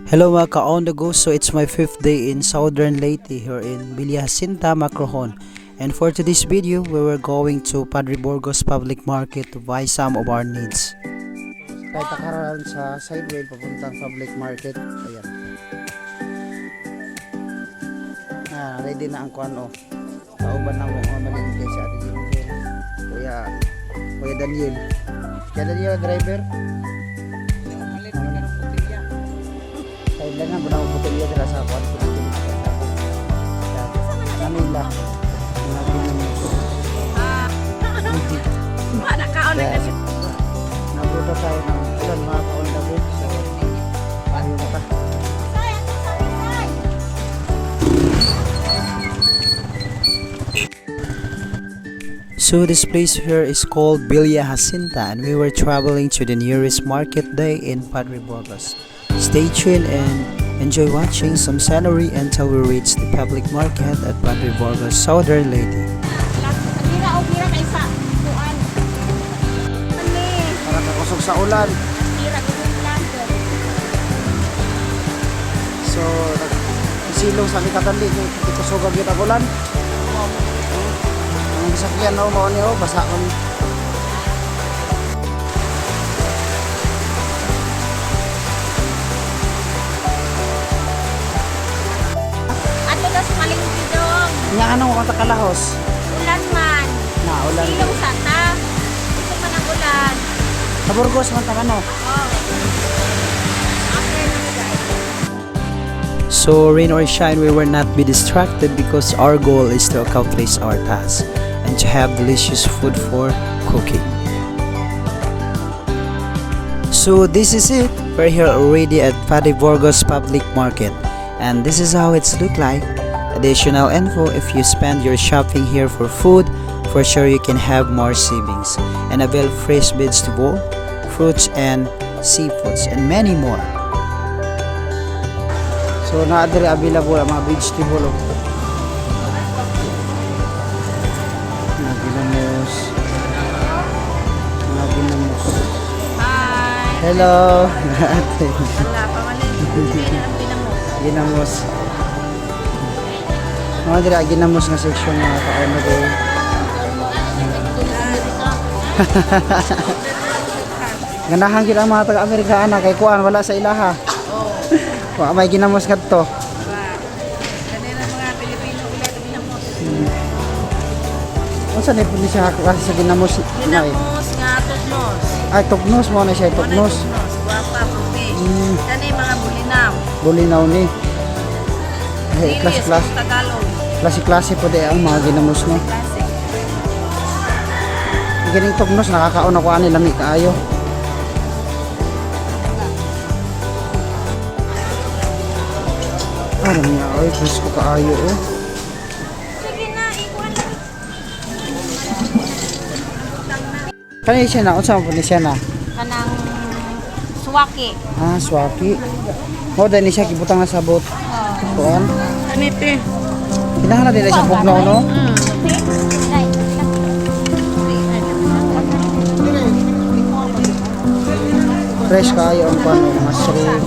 Hello mga ka-on-the-go, so it's my 5th day in Southern Leyte here in Jacinta, Macrohon. And for today's video, we were going to Padre Burgos Public Market to buy some of our needs. Kahit takaran sa sideway papuntang public market, ayan. Ready na ang kuano. Kauban na mo mamalengke sa ating Kuya Daniel. Kuya Daniel, driver. Kailangan ko na butilya dala sa kuwan. Kanila. Mana kaon na kasi. Nabuto tayo ng ilan mga kaon-dago. So, ayaw na pa. So this place here is called Jacinta, and we were traveling to the nearest market day in Padre Burgos. Stay tuned and enjoy watching some scenery until we reach the public market at Padre Burgos, Southern Leyte. Para kakusog sa ulan. So, silong sa kitadali kung ikusogag yun ang ulan. Ang bisakyan na mo niyo, basa ko. Nga anong kanta kalahos? Ulan man. Na, ulan. Silong sata. Ito man ang ulan. Sa Burgos man takano. So rain or shine, we will not be distracted because our goal is to accomplish our task and to have delicious food for cooking. So this is it. We're here already at Padre Burgos Public Market, and this is how it's look like. Additional info: if you spend your shopping here for food, for sure you can have more savings and avail fresh vegetable, fruits and seafoods and many more. So na-adre available ang mga vegetable. Ginamos. Hi. Hello. Wala pa man Ginamos. Mga dira ginamos nga section mga ka-ono. Ganahan gid ang mga taga-Amerikana kay kuan wala sa ilaha. Wa may ginamos kadto. Kanila mga Pilipino wala ginamos. Unsa ni pud siya klase sa ginamos? Ginamos nga tugnos. Ay tugnos mo na siya tugnos. Guwapa puti. Kani mga bulinaw. Bulinaw ni. Ay Dili class. Tagalog. Klase-klase po di ang mga ginamos no. Klase. Gining tugnos nakakaon ako ani lami kaayo. Ano niya ay gusto ko kaayo oh. Sige na, ikuan. Kani siya na unsa man siya na? Kanang suwaki. Ah, swaki. Mo dani siya gibutang na sabot. Kuan. Kanite. Kinahanglan din siya pugnaw no. Fresh kayo ang kuan mga shrimp.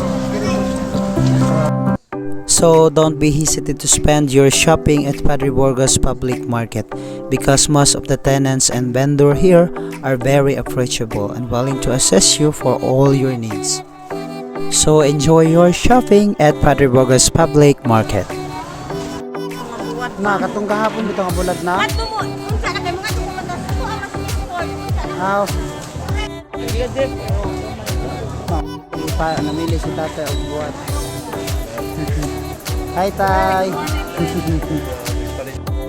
So don't be hesitant to spend your shopping at Padre Burgos Public Market because most of the tenants and vendor here are very approachable and willing to assist you for all your needs. So enjoy your shopping at Padre Burgos Public Market. Na katong kahapon bitaw nga bulag na. Ato mo, unsa na kay mga tumuod na sa mas nindot. Aw. Namili si tatay og buhat. Hi tay.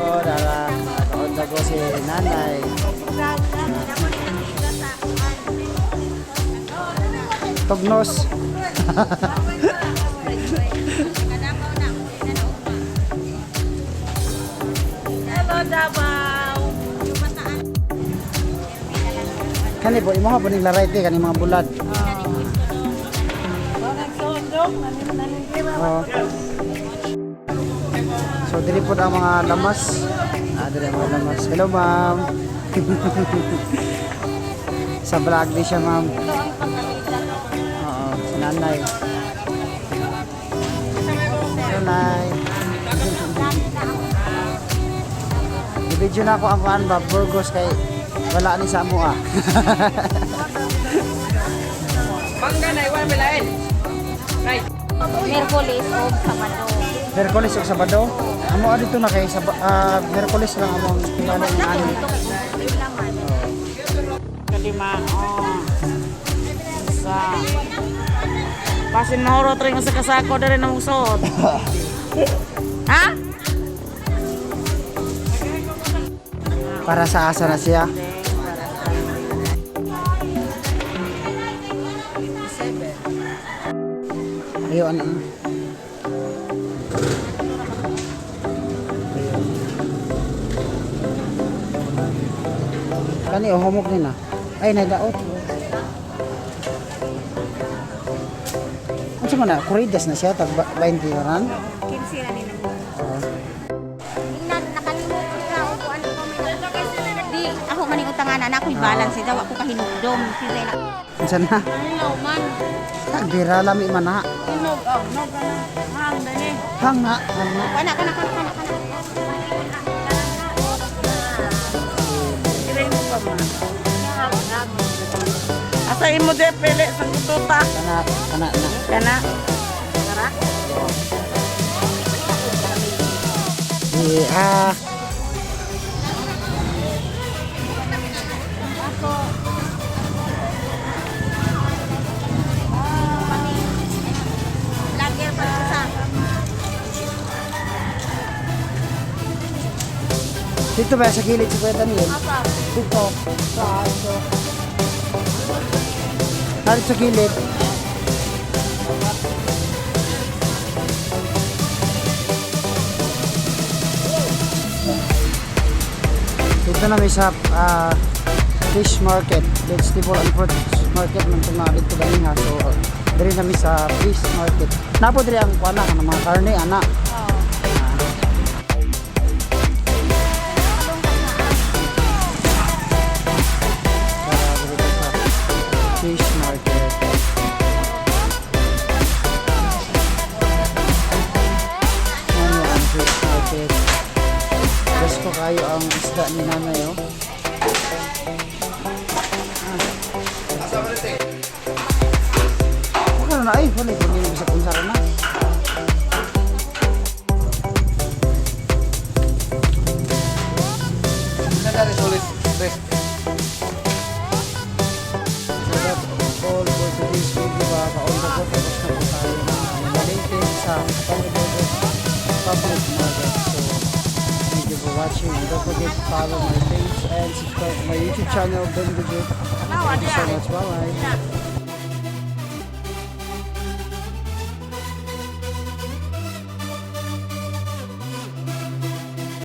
Oh, dara. Kaunta ko si nanay. Tugnos. Hello, Davao. Kani po imo ha ning laray kani mga bulad. Oh. So dili po ang mga lamas. Dili ang mga lamas. Hello ma'am. Sa vlog di siya ma'am. Oo, si nanay. Video na ako ang kuan ba Burgos kay wala ni sa amo ah. Mangga na iwan bilain. Right. Merkulis o Sabado. Merkulis ug Sabado. Amo dito na kay Merkulis lang among tinalo ng ani. Kalima. Sa pasin mahurot rin sa kasako na rin ang usod. Ha? Para sa asa na siya. Ayo ano. Kani humok ni na. Ay nadaot. Ano man na kurides na siya tag 20 ran. 15 na nila. Nakalimutan ka o kung ano ko may di ako maning utangan na ako'y balance daw ako kahinugdom sila na. Unsa na? Hello man. Dira lami man na. Hinog nog hang dani. Hang na. Hang na. Kana. Dire mo pa man. Asa imo de pele sa kututa. Kana na. Kana. Tara. Lager pa sa. Dito ba sa gilid si Kuya Daniel? Apa? Dito. Narito sa gilid. Dito na may sa fish market, vegetable and fruit market man itong mga dito galing ha. So, diri na may sa fish market. Napo diri ang kuana ka ng mga karne, ana. Fish market. Ano ang fish market? Gusto kayo ang isda ni nanay oh. Ano na ay, wala ko nila sa kunsara na. So that's all for today's video ba. Kaon na po, tapos na po tayo na namalengke sa Padre Burgos public market. So thank you for watching and don't forget to follow my page and subscribe to my YouTube channel. Thank you so much. Bye bye.